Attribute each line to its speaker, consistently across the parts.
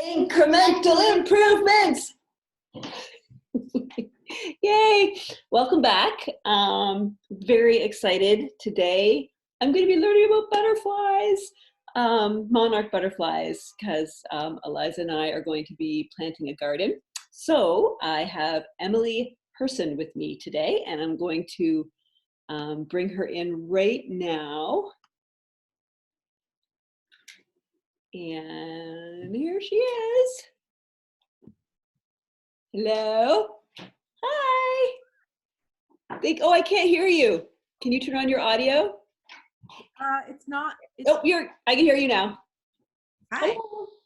Speaker 1: Incremental improvements. Yay. Welcome back. Very excited today. I'm going to be learning about butterflies, monarch butterflies, because Eliza and I are going to be planting a garden. So I have Emily Hurson with me today, and I'm going to bring her in right now. And here she is. Hello. Hi. Oh, I can't hear you. Can you turn on your audio?
Speaker 2: It's not.
Speaker 1: I can hear you now.
Speaker 2: Hi.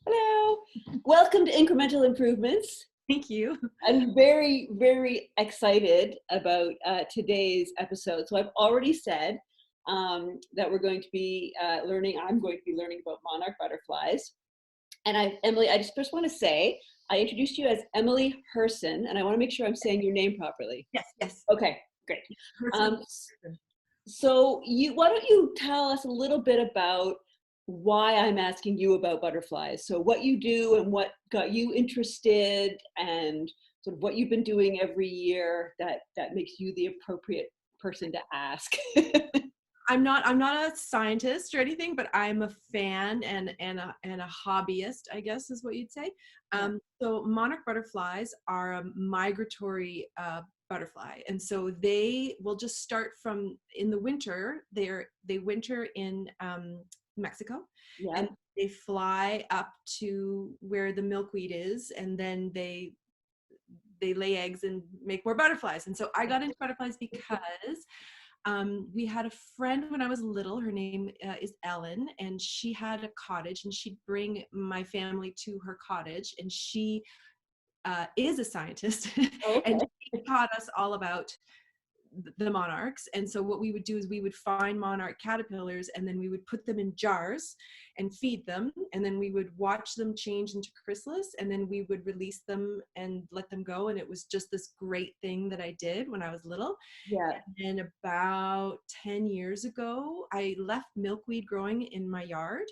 Speaker 1: Hello. Welcome to Incremental Improvements.
Speaker 2: Thank you.
Speaker 1: I'm very, very excited about today's episode. So I've already said that we're going to be I'm going to be learning about monarch butterflies. And Emily, I just first want to say, I introduced you as Emily Hurson, and I want to make sure I'm saying your name properly.
Speaker 2: Yes.
Speaker 1: Okay, great. So why don't you tell us a little bit about why I'm asking you about butterflies? So what you do and what got you interested, and sort of what you've been doing every year that makes you the appropriate person to ask.
Speaker 2: I'm not a scientist or anything, but I'm a fan and a hobbyist, I guess is what you'd say. So monarch butterflies are a migratory butterfly, and so they will just start from in the winter. They winter in Mexico, and they fly up to where the milkweed is, and then they lay eggs and make more butterflies. And so I got into butterflies because we had a friend when I was little. Her name is Ellen, and she had a cottage, and she'd bring my family to her cottage, and she is a scientist. Okay. And she taught us all about the monarchs. And so what we would do is we would find monarch caterpillars, and then we would put them in jars and feed them, and then we would watch them change into chrysalis, and then we would release them and let them go. And it was just this great thing that I did when I was little. And about 10 years ago, I left milkweed growing in my yard,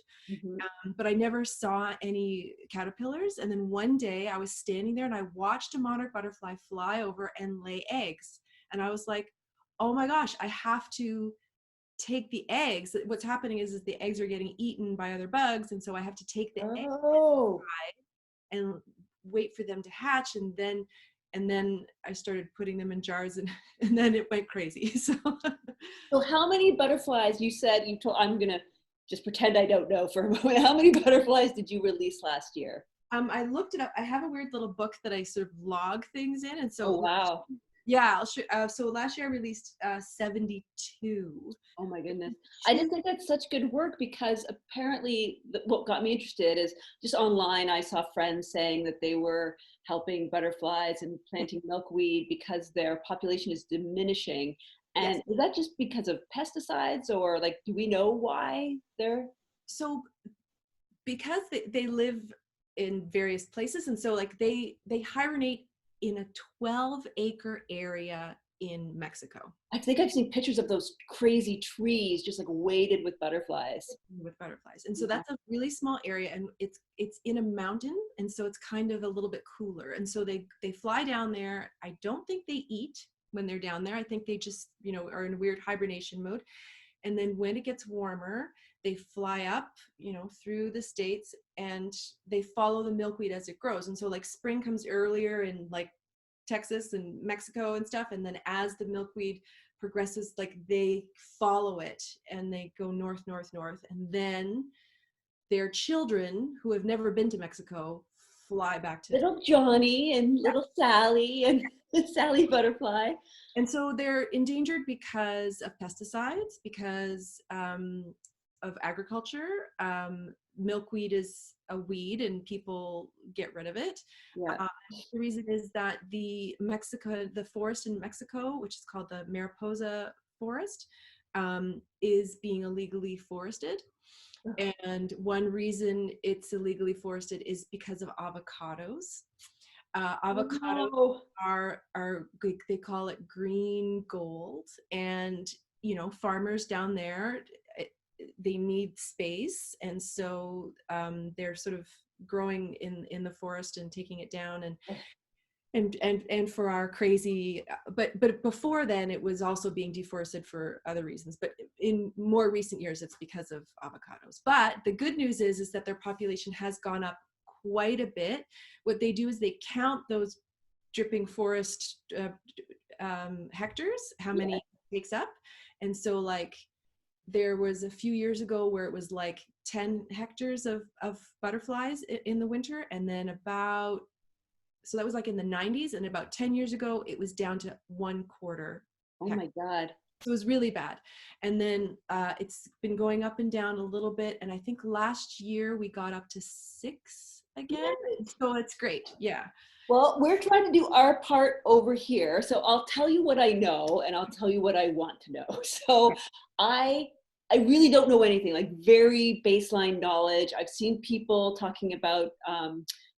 Speaker 2: but I never saw any caterpillars. And then one day I was standing there and I watched a monarch butterfly fly over and lay eggs. And I was like, oh my gosh, I have to take the eggs. What's happening is the eggs are getting eaten by other bugs. And so I have to take the eggs and wait for them to hatch. And then I started putting them in jars, and then it went crazy. So
Speaker 1: how many butterflies I'm going to just pretend I don't know for a moment. How many butterflies did you release last year?
Speaker 2: I looked it up. I have a weird little book that I sort of log things in. And so
Speaker 1: wow.
Speaker 2: Yeah, I'll show. So last year I released 72.
Speaker 1: Oh my goodness. I just think that's such good work, because apparently what got me interested is just online I saw friends saying that they were helping butterflies and planting milkweed because their population is diminishing. And is that just because of pesticides, or like, do we know why they're?
Speaker 2: So because they live in various places, and so like they hibernate in a 12-acre area in Mexico.
Speaker 1: I think I've seen pictures of those crazy trees just like weighted with butterflies.
Speaker 2: And so that's a really small area, and it's in a mountain, and so it's kind of a little bit cooler. And so they fly down there. I don't think they eat when they're down there. I think they just, are in a weird hibernation mode. And then when it gets warmer, they fly up, through the states, and they follow the milkweed as it grows. And so like spring comes earlier in like Texas and Mexico and stuff. And then as the milkweed progresses, like they follow it and they go north. And then their children who have never been to Mexico fly back to
Speaker 1: little Johnny and little Sally and Sally butterfly.
Speaker 2: And so they're endangered because of pesticides, because of agriculture. Milkweed is a weed and people get rid of it. The reason is that the forest in Mexico, which is called the Mariposa Forest, is being illegally forested. And one reason it's illegally forested is because of avocados. Avocados are they call it green gold, and farmers down there, they need space, and so they're sort of growing in the forest and taking it down, and for our crazy, but before then it was also being deforested for other reasons, but in more recent years it's because of avocados. But the good news is that their population has gone up quite a bit. What they do is they count those dripping forest hectares, how many it takes up. And so like there was a few years ago where it was like 10 hectares of butterflies in the winter, and then about, so that was like in the 90s, and about 10 years ago it was down to 1/4
Speaker 1: Oh
Speaker 2: hectare.
Speaker 1: my God.
Speaker 2: So it was really bad. And then it's been going up and down a little bit, and I think last year we got up to 6 again. So it's great. Yeah.
Speaker 1: Well, we're trying to do our part over here. So I'll tell you what I know and I'll tell you what I want to know. So I I really don't know anything, like very baseline knowledge. I've seen people talking about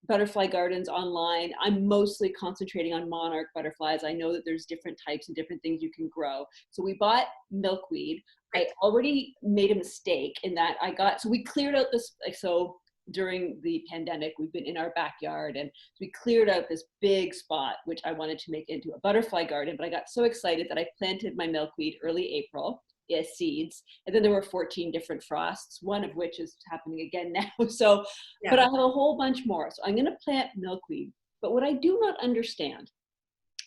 Speaker 1: butterfly gardens online. I'm mostly concentrating on monarch butterflies. I know that there's different types and different things you can grow. So we bought milkweed. I already made a mistake in that so we cleared out this, so during the pandemic, we've been in our backyard and we cleared out this big spot, which I wanted to make into a butterfly garden, but I got so excited that I planted my milkweed early April as seeds. And then there were 14 different frosts, one of which is happening again now. So, but I have a whole bunch more. So I'm gonna plant milkweed. But what I do not understand,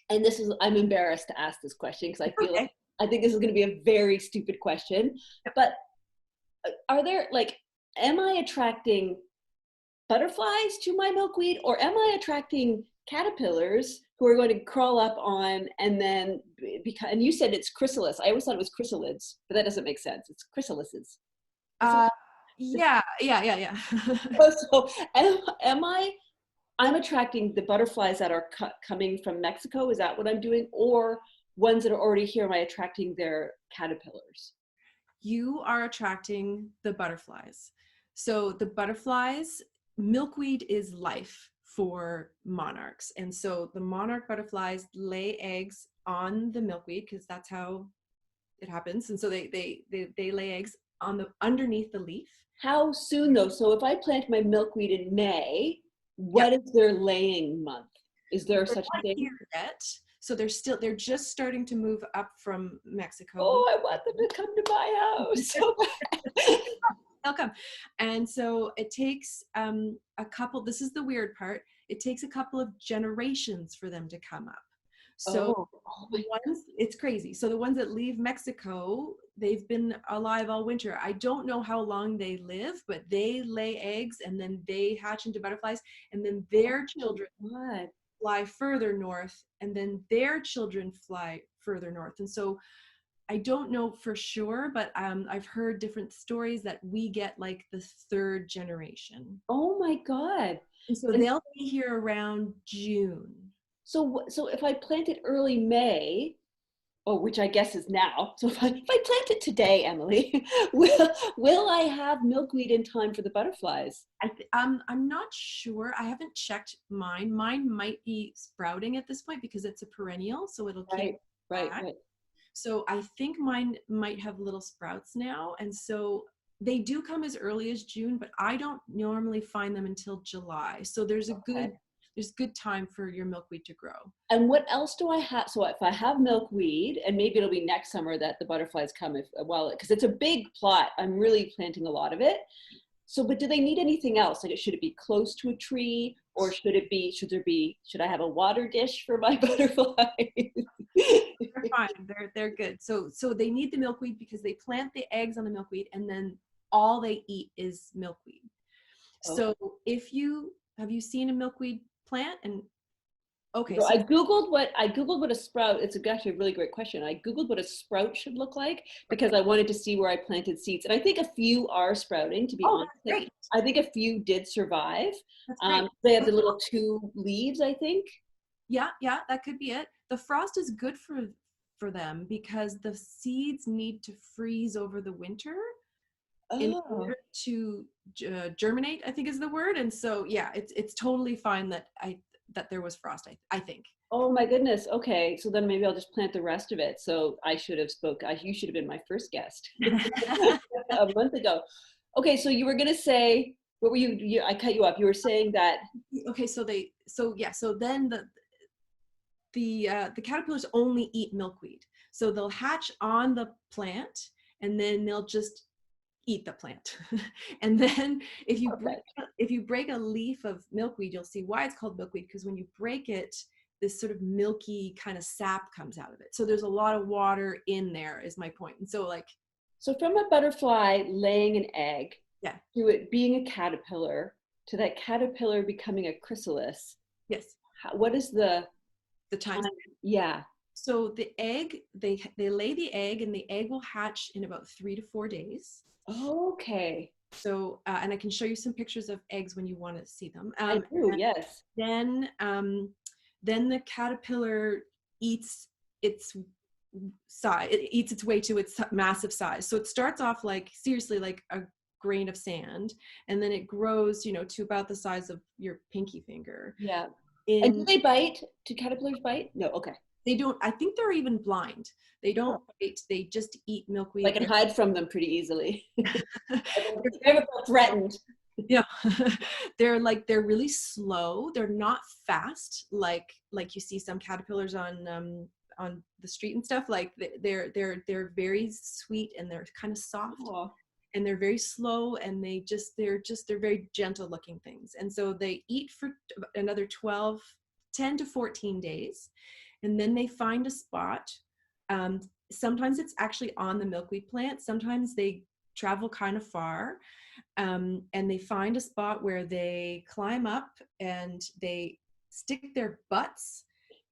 Speaker 1: and this is, I'm embarrassed to ask this question because I feel like, I think this is gonna be a very stupid question, but are there like, am I attracting butterflies to my milkweed, or am I attracting caterpillars who are going to crawl up on and then become, and you said it's chrysalis. I always thought it was chrysalids, but that doesn't make sense. It's chrysalises.
Speaker 2: Yeah.
Speaker 1: So I'm attracting the butterflies that are coming from Mexico. Is that what I'm doing? Or ones that are already here, am I attracting their caterpillars?
Speaker 2: You are attracting the butterflies. So the butterflies, milkweed is life for monarchs. And so the monarch butterflies lay eggs on the milkweed because that's how it happens. And so they lay eggs on the underneath the leaf.
Speaker 1: How soon though? So if I plant my milkweed in May, what is their laying month? Is there such a thing?
Speaker 2: Yet. So they're just starting to move up from Mexico.
Speaker 1: Oh, I want them to come to my house.
Speaker 2: They'll come. And so it takes a couple, this is the weird part, it takes a couple of generations for them to come up. So the ones, it's crazy. So the ones that leave Mexico, they've been alive all winter. I don't know how long they live, but they lay eggs and then they hatch into butterflies, and then their children fly further north, and then their children fly further north. And so I don't know for sure, but I've heard different stories that we get like the third generation.
Speaker 1: Oh my God.
Speaker 2: And so they'll be here around June.
Speaker 1: So if I plant it early May, which I guess is now. So if I plant it today, Emily, will I have milkweed in time for the butterflies?
Speaker 2: I'm not sure. I haven't checked mine. Mine might be sprouting at this point because it's a perennial, so it'll keep
Speaker 1: right.
Speaker 2: So I think mine might have little sprouts now, and so they do come as early as June, but I don't normally find them until July. So there's good time for your milkweed to grow.
Speaker 1: And what else do I have? So if I have milkweed, and maybe it'll be next summer that the butterflies come, because it's a big plot. I'm really planting a lot of it. So, but do they need anything else? Like, should it be close to a tree, or should I have a water dish for my butterflies?
Speaker 2: They're fine. They're good. So they need the milkweed because they plant the eggs on the milkweed, and then all they eat is milkweed. So have you seen a milkweed plant? And okay,
Speaker 1: so I googled what a sprout. It's actually a really great question. I googled what a sprout should look like because I wanted to see where I planted seeds, and I think a few are sprouting. To be honest,
Speaker 2: great.
Speaker 1: I think a few did survive.
Speaker 2: That's great.
Speaker 1: They have the little 2 leaves, I think.
Speaker 2: Yeah, that could be it. The frost is good for them because the seeds need to freeze over the winter in order to germinate, I think is the word. And so yeah, it's totally fine that that there was frost, I think.
Speaker 1: Oh my goodness. Okay. So then maybe I'll just plant the rest of it. So I should have you should have been my first guest a month ago. Okay. So you were going to say, what were I cut you off. You were saying that.
Speaker 2: Okay. So then the caterpillars only eat milkweed. So they'll hatch on the plant and then they'll just eat the plant. And then if you break a leaf of milkweed, you'll see why it's called milkweed, because when you break it, this sort of milky kind of sap comes out of it. So there's a lot of water in there, is my point. And so
Speaker 1: so from a butterfly laying an egg,
Speaker 2: yeah,
Speaker 1: to it being a caterpillar, to that caterpillar becoming a chrysalis.
Speaker 2: Yes.
Speaker 1: What is the
Speaker 2: time?
Speaker 1: Yeah.
Speaker 2: So the egg, they lay the egg, and the egg will hatch in about 3 to 4 days.
Speaker 1: Okay.
Speaker 2: So, and I can show you some pictures of eggs when you want to see them.
Speaker 1: I do, yes.
Speaker 2: Then the caterpillar eats its size. It eats its way to its massive size. So it starts off like, seriously, like a grain of sand, and then it grows, to about the size of your pinky finger.
Speaker 1: Yeah. And do they bite? Do caterpillars bite? No. Okay.
Speaker 2: They don't. I think they're even blind. They don't bite. They just eat milkweed.
Speaker 1: I can hide from them pretty easily. They're threatened.
Speaker 2: Yeah. They're really slow. They're not fast like you see some caterpillars on the street and stuff. Like they're very sweet, and they're kind of soft. Aww. And they're very slow, and they're very gentle looking things. And so they eat for another 10 to 14 days. And then they find a spot. Sometimes it's actually on the milkweed plant. Sometimes they travel kind of far, and they find a spot where they climb up and they stick their butts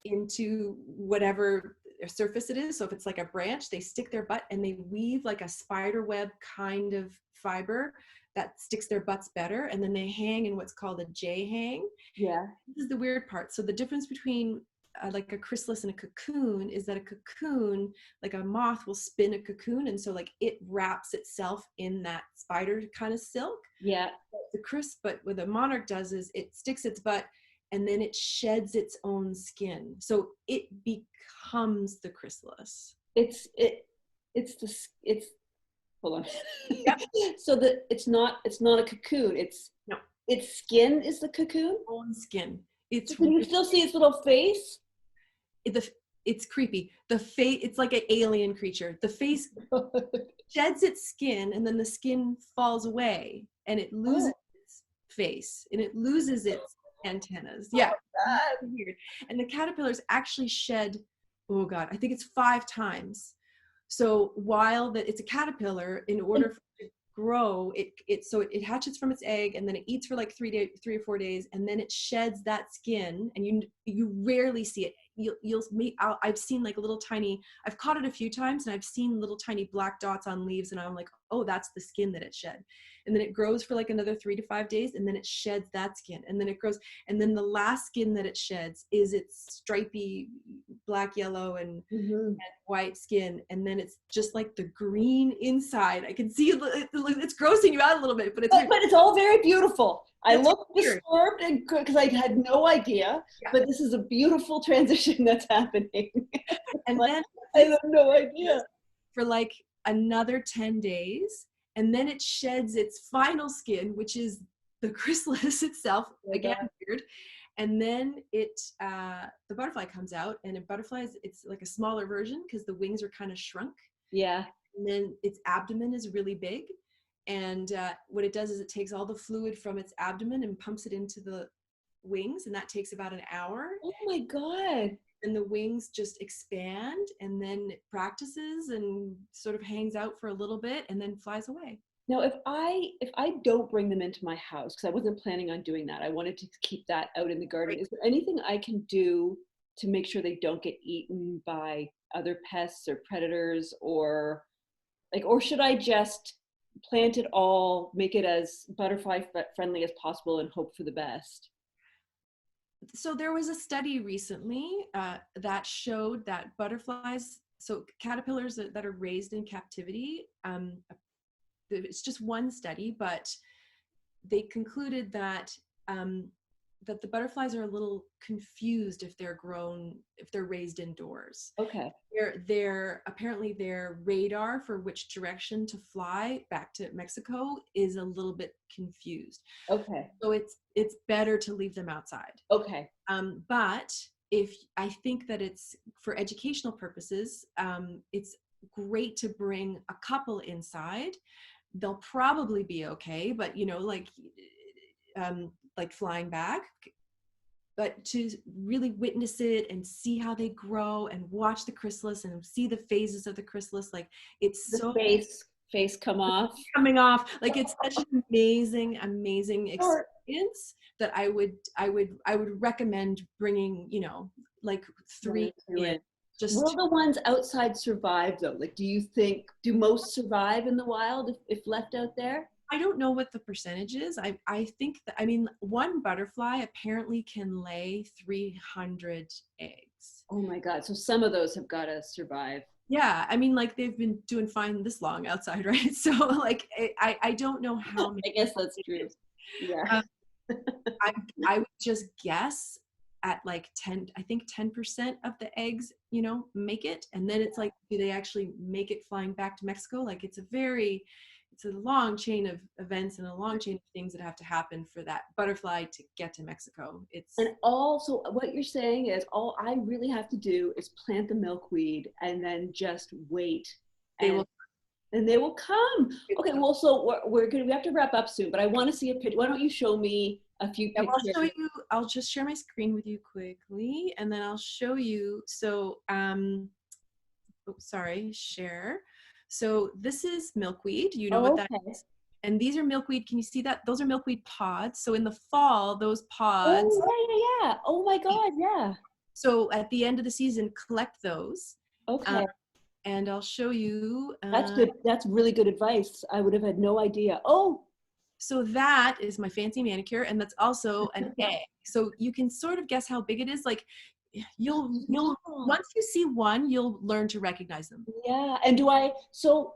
Speaker 2: into whatever surface it is. So if it's like a branch, they stick their butt and they weave like a spider web kind of fiber that sticks their butts better. And then they hang in what's called a J hang.
Speaker 1: Yeah.
Speaker 2: This is the weird part. So the difference between like a chrysalis and a cocoon is that a cocoon, like a moth, will spin a cocoon, and so like it wraps itself in that spider kind of silk.
Speaker 1: Yeah.
Speaker 2: But what the monarch does is it sticks its butt, and then it sheds its own skin, so it becomes the chrysalis.
Speaker 1: Hold on. Yep. So that it's not a cocoon. Its skin is the cocoon.
Speaker 2: Own skin.
Speaker 1: Can you still see its little face?
Speaker 2: It's creepy. The face, it's like an alien creature. The face sheds its skin, and then the skin falls away, and it loses its face, and it loses its antennas. Yeah, weird. And the caterpillars actually shed, oh God, I think it's 5 times. So while it's a caterpillar, in order for it to grow, it hatches from its egg, and then it eats for like 3 or 4 days, and then it sheds that skin, and you rarely see it. I've seen like I've caught it a few times, and I've seen little tiny black dots on leaves, and I'm like, oh, that's the skin that it shed. And then it grows for like another 3 to 5 days, and then it sheds that skin, and then it grows, and then the last skin that it sheds is its stripy black, yellow, and white skin, and then it's just like the green inside. I can see it's grossing you out a little bit, but
Speaker 1: it's all very beautiful. I look disturbed because I had no idea, but this is a beautiful transition that's happening.
Speaker 2: And then
Speaker 1: I have no idea.
Speaker 2: For like another 10 days, and then it sheds its final skin, which is the chrysalis itself. Again, weird. And then the butterfly comes out, and in butterflies, it's like a smaller version because the wings are kind of shrunk.
Speaker 1: Yeah.
Speaker 2: And then its abdomen is really big. And what it does is it takes all the fluid from its abdomen and pumps it into the wings, and that takes about an hour.
Speaker 1: Oh my God.
Speaker 2: And the wings just expand, and then it practices and sort of hangs out for a little bit and then flies away.
Speaker 1: Now, if I don't bring them into my house, because I wasn't planning on doing that, I wanted to keep that out in the garden. Right. Is there anything I can do to make sure they don't get eaten by other pests or predators, or should I just plant it all, make it as butterfly friendly as possible, and hope for the best?
Speaker 2: So there was a study recently that showed that butterflies, so caterpillars that are raised in captivity, it's just one study, but they concluded that that the butterflies are a little confused if they're raised indoors.
Speaker 1: Okay.
Speaker 2: Their apparently their radar for which direction to fly back to Mexico is a little bit confused.
Speaker 1: Okay.
Speaker 2: So it's better to leave them outside.
Speaker 1: Okay.
Speaker 2: But if I think that it's for educational purposes, it's great to bring a couple inside. They'll probably be okay, but like flying back, but to really witness it and see how they grow and watch the chrysalis and see the phases of the chrysalis, like it's
Speaker 1: The
Speaker 2: so
Speaker 1: face come off.
Speaker 2: coming off, like it's such an amazing
Speaker 1: Sure.
Speaker 2: experience that I would recommend bringing, like
Speaker 1: One
Speaker 2: 3
Speaker 1: or two
Speaker 2: in.
Speaker 1: in. Will
Speaker 2: Just,
Speaker 1: the ones outside survive though? Like, do most survive in the wild if left out there?
Speaker 2: I don't know what the percentage is. I think that, I mean, one butterfly apparently can lay 300 eggs.
Speaker 1: Oh my God. So some of those have got to survive.
Speaker 2: Yeah, I mean, like they've been doing fine this long outside, right? So like I don't know how many
Speaker 1: I guess that's
Speaker 2: it
Speaker 1: true.
Speaker 2: is.
Speaker 1: Yeah.
Speaker 2: Um, I would just guess at like 10, I think 10% of the eggs, make it. And then it's like, do they actually make it flying back to Mexico? Like it's a long chain of events and a long chain of things that have to happen for that butterfly to get to Mexico.
Speaker 1: And also what you're saying is all I really have to do is plant the milkweed and then just wait.
Speaker 2: They will.
Speaker 1: And they will come. Okay, well, so we have to wrap up soon, but I want to see a picture. Why don't you show me a few
Speaker 2: Yeah,
Speaker 1: pictures?
Speaker 2: I'll just share my screen with you quickly, and then I'll show you. So, share. So this is milkweed. You know what that
Speaker 1: Okay.
Speaker 2: is. And these are milkweed. Can you see that? Those are milkweed pods. So in the fall, those pods.
Speaker 1: Oh, yeah. Oh my God, yeah.
Speaker 2: So at the end of the season, collect those.
Speaker 1: Okay.
Speaker 2: And I'll show you.
Speaker 1: That's good. That's really good advice. I would have had no idea. Oh.
Speaker 2: So that is my fancy manicure, and that's also an egg. So you can sort of guess how big it is. Like you'll once you see one, you'll learn to recognize them.
Speaker 1: Yeah. And so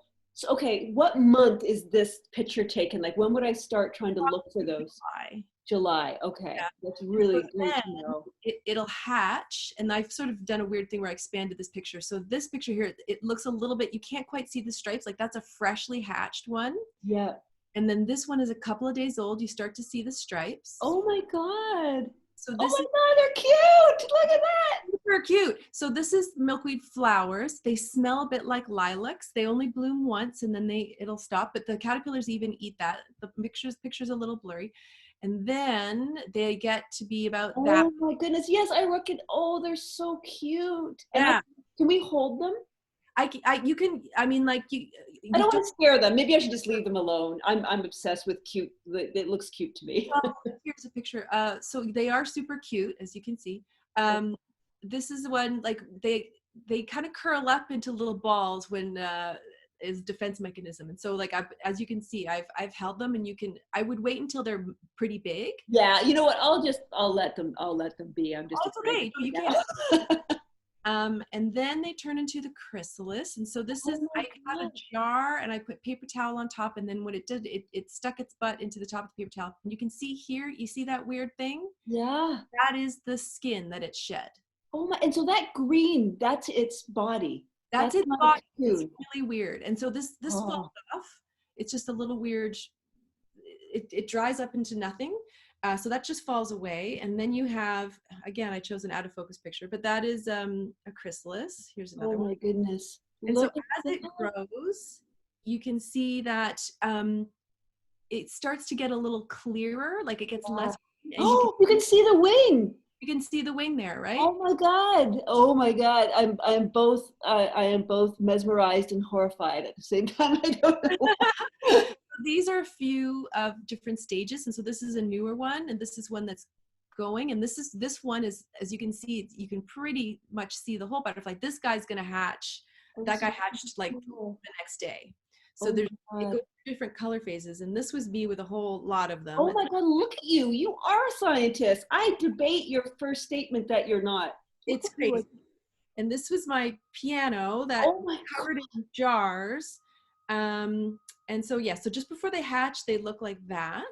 Speaker 1: okay, what month is this picture taken? Like when would I start trying to look for those? July. Okay.
Speaker 2: Yeah.
Speaker 1: That's really
Speaker 2: So
Speaker 1: great to know.
Speaker 2: It'll hatch, and I've sort of done a weird thing where I expanded this picture. So this picture here, it looks a little bit, you can't quite see the stripes. Like that's a freshly hatched one.
Speaker 1: Yeah.
Speaker 2: And then this one is a couple of days old. You start to see the stripes.
Speaker 1: Oh my God.
Speaker 2: So
Speaker 1: Oh
Speaker 2: this
Speaker 1: my God, they're cute. Look at that.
Speaker 2: super cute. So this is milkweed flowers. They smell a bit like lilacs. They only bloom once and then it'll stop. But the caterpillars even eat that. The picture's a little blurry. And then they get to be about that.
Speaker 1: Oh my goodness. Yes, I reckon. Oh, they're so cute.
Speaker 2: Yeah.
Speaker 1: Can we hold them?
Speaker 2: You can, I mean, like you
Speaker 1: I don't want to scare them. Maybe I should just leave them alone. I'm obsessed with cute. It looks cute to me.
Speaker 2: Well, here's a picture. So they are super cute, as you can see. This is one, like they kind of curl up into little balls when is defense mechanism. And so like as you can see, I've held them, and I would wait until they're pretty big.
Speaker 1: Yeah, you know what? I'll let them be. I'm just
Speaker 2: okay. No, you can't. And then they turn into the chrysalis. And so this is, I had a jar and I put paper towel on top. And then what it did, it stuck its butt into the top of the paper towel. And you can see here, you see that weird thing?
Speaker 1: Yeah.
Speaker 2: That is the skin that it shed.
Speaker 1: Oh my, and so that green, that's its body.
Speaker 2: That's its body. It's really weird. And so this falls off. It's just a little weird, it dries up into nothing. So that just falls away. And then you have, again, I chose an out of focus picture, but that is a chrysalis. Here's another one.
Speaker 1: Oh my goodness.
Speaker 2: And so as it grows, you can see that it starts to get a little clearer, like it gets less.
Speaker 1: Oh, you can see the wing.
Speaker 2: You can see the wing there, right?
Speaker 1: Oh my God. Oh my God. I am both mesmerized and horrified at the same time. I don't know.
Speaker 2: These are a few of different stages. And so this is a newer one, and this is one that's going. And this one is, as you can see, you can pretty much see the whole butterfly. This guy's going to hatch. That guy hatched like the next day. So it goes through different color phases. And this was me with a whole lot of them.
Speaker 1: Oh my God, look at you. You are a scientist. I debate your first statement that you're not.
Speaker 2: It's crazy. And this was my piano that covered in jars. And so, yeah, so just before they hatch, they look like that.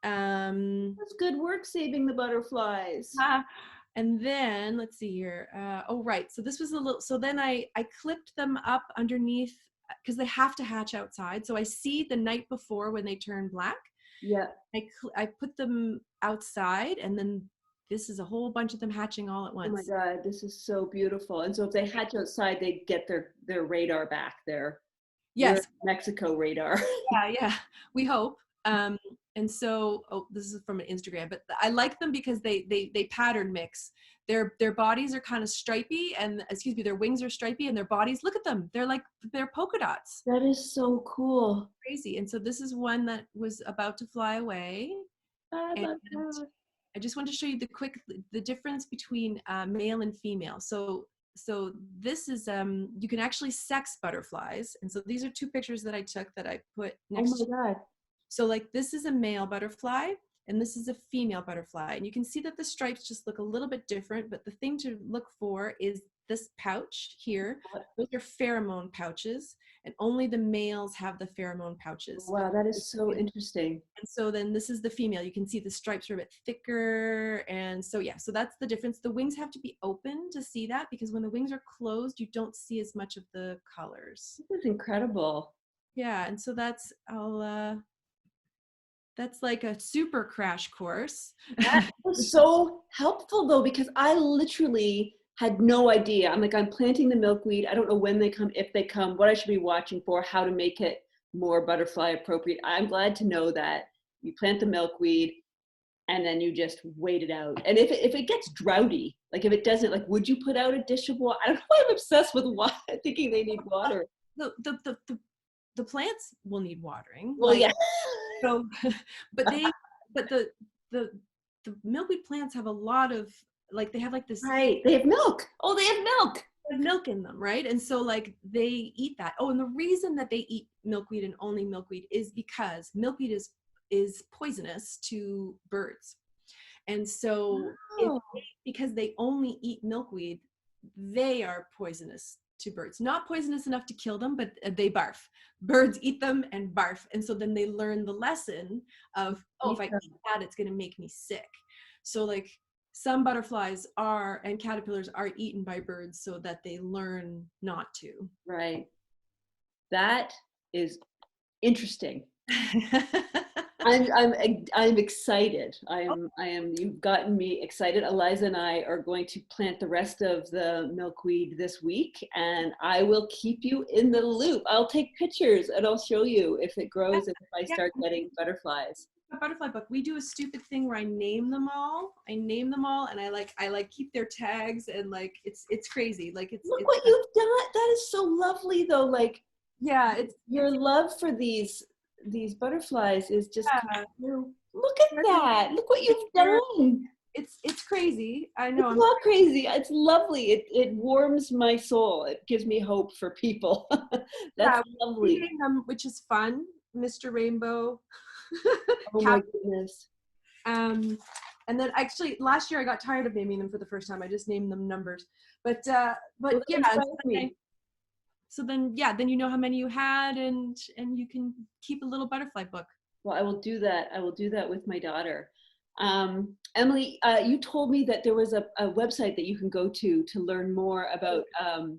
Speaker 2: Um,
Speaker 1: That's good work saving the butterflies.
Speaker 2: ah, and then let's see here. Oh, right. So this was a little. So then I clipped them up underneath because they have to hatch outside. So I see the night before when they turn black.
Speaker 1: Yeah.
Speaker 2: I put them outside, and then this is a whole bunch of them hatching all at
Speaker 1: Oh my
Speaker 2: once.
Speaker 1: God, this is so beautiful. And so if they hatch outside, they get their radar back, their we're in
Speaker 2: Yes,
Speaker 1: Mexico radar.
Speaker 2: yeah, we hope. And so, oh, this is from an Instagram, but I like them because they pattern mix. Their bodies are kind of stripy, and excuse me, their wings are stripy, and their bodies. Look at them; they're polka dots.
Speaker 1: That is so cool.
Speaker 2: Crazy. And so this is one that was about to fly away,
Speaker 1: I
Speaker 2: and
Speaker 1: love that.
Speaker 2: I just want to show you the difference between male and female. So this is you can actually sex butterflies, and so these are two pictures that I took that I put
Speaker 1: Oh
Speaker 2: next
Speaker 1: my
Speaker 2: to.
Speaker 1: God.
Speaker 2: So like this is a male butterfly and this is a female butterfly. And you can see that the stripes just look a little bit different, but the thing to look for is this pouch here. Those are pheromone pouches, and only the males have the pheromone pouches.
Speaker 1: Wow, that is so interesting.
Speaker 2: And so then this is the female. You can see the stripes are a bit thicker. And so, yeah, so that's the difference. The wings have to be open to see that, because when the wings are closed, you don't see as much of the colors.
Speaker 1: This is incredible.
Speaker 2: Yeah. And so that's like a super crash course.
Speaker 1: That was so helpful though, because I literally had no idea. I'm like, I'm planting the milkweed. I don't know when they come, if they come, what I should be watching for, how to make it more butterfly appropriate. I'm glad to know that you plant the milkweed and then you just wait it out. And if it gets droughty, like if it doesn't, like, would you put out a dish of water? I don't know why I'm obsessed with water, thinking they need water.
Speaker 2: the, the, the, the, the plants will need watering.
Speaker 1: Well,
Speaker 2: Like,
Speaker 1: yeah.
Speaker 2: so, but but the, the milkweed plants have a lot of, like, they have like this
Speaker 1: Right. They have milk. Oh, they have milk.
Speaker 2: milk in them, right? And so like they eat that. Oh, and the reason that they eat milkweed and only milkweed is because milkweed is poisonous to birds. And so
Speaker 1: Oh,
Speaker 2: because they only eat milkweed, they are poisonous to birds. Not poisonous enough to kill them, but they barf. Birds eat them and barf. And so then they learn the lesson of, oh, if I eat that, it's going to make me sick. So like some butterflies are and caterpillars are eaten by birds so that they learn not to.
Speaker 1: right. That is interesting. I'm excited. I am you've gotten me excited. Eliza and I are going to plant the rest of the milkweed this week, and I will keep you in the loop. I'll take pictures and I'll show you if it grows and if I
Speaker 2: Yeah,
Speaker 1: start getting butterflies.
Speaker 2: a butterfly book. We do a stupid thing where I name them all. And I keep their tags, and like it's crazy. Like
Speaker 1: Look what you've done. That is so lovely though. Like
Speaker 2: yeah,
Speaker 1: your love for these butterflies is just
Speaker 2: yeah,
Speaker 1: look at that. Look what you've done.
Speaker 2: it's crazy. I know.
Speaker 1: It's not crazy. It's lovely. It warms my soul. It gives me hope for people. That's
Speaker 2: Yeah, we
Speaker 1: lovely.
Speaker 2: name them, which is fun. Mr. Rainbow.
Speaker 1: Oh my
Speaker 2: Cap-
Speaker 1: goodness.
Speaker 2: um, and then actually last year I got tired of naming them for the first time. I just named them numbers.
Speaker 1: Well,
Speaker 2: But
Speaker 1: that
Speaker 2: yeah.
Speaker 1: inspires me.
Speaker 2: So then yeah, then you know how many you had, and you can keep a little butterfly book.
Speaker 1: Well, I will do that. I will do that with my daughter. Emily, you told me that there was a website that you can go to learn more about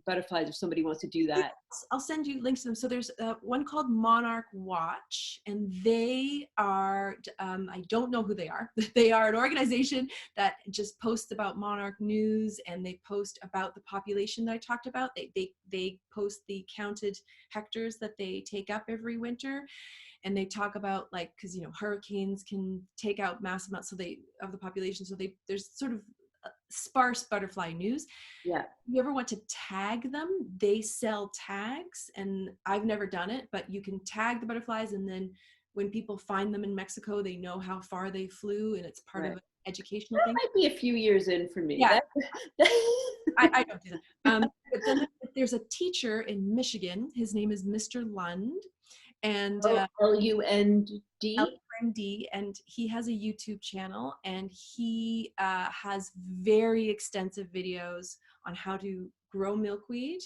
Speaker 1: butterflies if somebody wants to do that.
Speaker 2: I'll send you links to them. So there's one called Monarch Watch, and they are, I don't know who they are. They are an organization that just posts about monarch news, and they post about the population that I talked about. They post the counted hectares that they take up every winter. And they talk about, like, because hurricanes can take out mass amounts of the population, so there's sort of sparse butterfly news.
Speaker 1: Yeah.
Speaker 2: If you ever want to tag them, they sell tags, and I've never done it, but you can tag the butterflies, and then when people find them in Mexico, they know how far they flew, and it's part of
Speaker 1: Right.
Speaker 2: an educational
Speaker 1: That
Speaker 2: thing.
Speaker 1: might be a few years in for me.
Speaker 2: Yeah,
Speaker 1: That,
Speaker 2: I don't do that. But then there's a teacher in Michigan. His name is Mr. Lund, and
Speaker 1: LUND.
Speaker 2: LUND, and he has a YouTube channel, and he has very extensive videos on how to grow milkweed,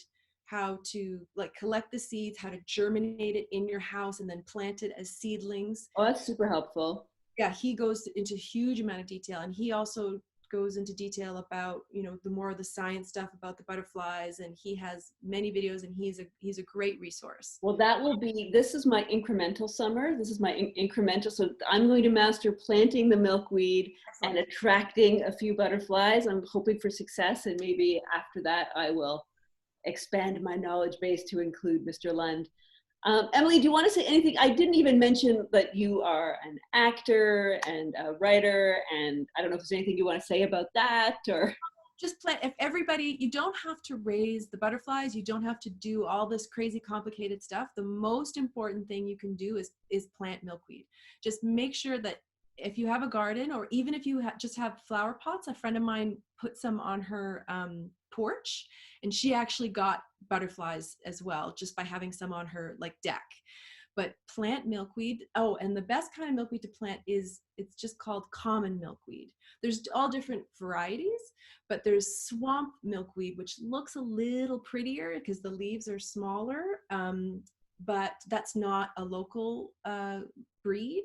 Speaker 2: how to like collect the seeds, how to germinate it in your house and then plant it as seedlings.
Speaker 1: Oh, that's super helpful.
Speaker 2: Yeah, he goes into huge amount of detail, and he also goes into detail about, the more of the science stuff about the butterflies, and he has many videos, and he's a great resource.
Speaker 1: Well, this is my incremental summer. This is my incremental. So I'm going to master planting the milkweed and
Speaker 2: Excellent.
Speaker 1: attracting a few butterflies. I'm hoping for success. And maybe after that, I will expand my knowledge base to include Mr. Lund. Emily, do you want to say anything? I didn't even mention that you are an actor and a writer, and I don't know if there's anything you want to say about that, or
Speaker 2: Just plant. If everybody, you don't have to raise the butterflies, you don't have to do all this crazy complicated stuff. The most important thing you can do is plant milkweed. Just make sure that if you have a garden, or even if you just have flower pots, a friend of mine put some on her porch, and she actually got butterflies as well just by having some on her like deck. But plant milkweed. Oh, and the best kind of milkweed to plant it's just called common milkweed. There's all different varieties, but there's swamp milkweed, which looks a little prettier because the leaves are smaller, but that's not a local breed.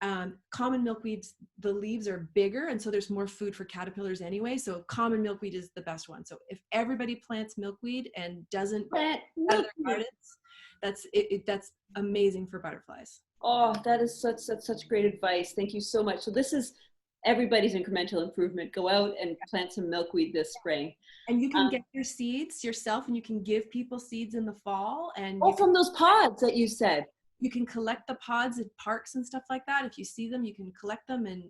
Speaker 2: Common milkweeds, the leaves are bigger, and so there's more food for caterpillars anyway. So common milkweed is the best one. So if everybody plants milkweed and doesn't
Speaker 1: plant
Speaker 2: out of their
Speaker 1: milkweed.
Speaker 2: gardens, that's amazing for butterflies.
Speaker 1: Oh, that is such great advice. Thank you so much. So this is everybody's incremental improvement. Go out and plant some milkweed this spring.
Speaker 2: And you can get your seeds yourself, and you can give people seeds in the fall, and
Speaker 1: Oh, from those pods that you said.
Speaker 2: you can collect the pods at parks and stuff like that. If you see them, you can collect them, and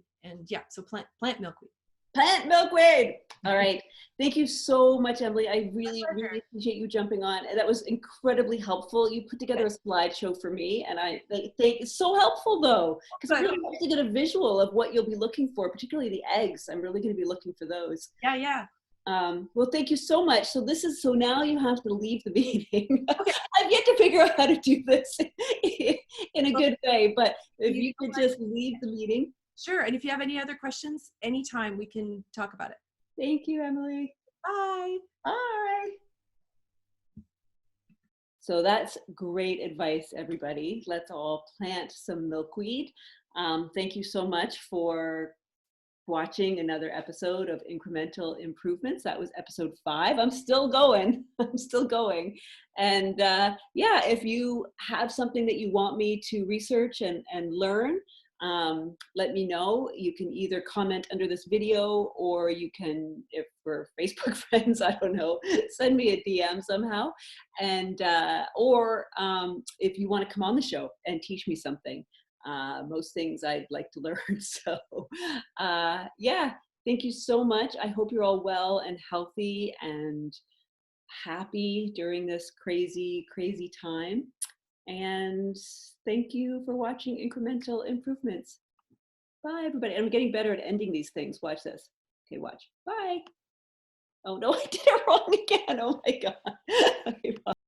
Speaker 2: yeah, so plant milkweed.
Speaker 1: Plant milkweed. All right. Thank you so much, Emily. I really appreciate you jumping on. That was incredibly helpful. You put together a slideshow for me, and I think it's so helpful though, because I really want to get a visual of what you'll be looking for, particularly the eggs. I'm really going to be looking for those.
Speaker 2: Yeah.
Speaker 1: Well, thank you so much. So now you have to leave the meeting. I've yet to figure out how to do this in a good way, but if you could just leave the meeting.
Speaker 2: Sure. And if you have any other questions, anytime we can talk about it.
Speaker 1: Thank you, Emily.
Speaker 2: Bye.
Speaker 1: Bye. So that's great advice, everybody. Let's all plant some milkweed. Thank you so much for watching another episode of Incremental Improvements. That was episode 5. I'm still going. I'm still going. And yeah, if you have something that you want me to research and learn, let me know. You can either comment under this video, or you can, if we're Facebook friends, I don't know, send me a DM somehow. And or if you want to come on the show and teach me something. Most things I'd like to learn. So yeah, thank you so much. I hope you're all well and healthy and happy during this crazy, crazy time. And thank you for watching Incremental Improvements. Bye, everybody. I'm getting better at ending these things. Watch this. Okay, watch. Bye. Oh, no, I did it wrong again. Oh, my God. Okay, bye.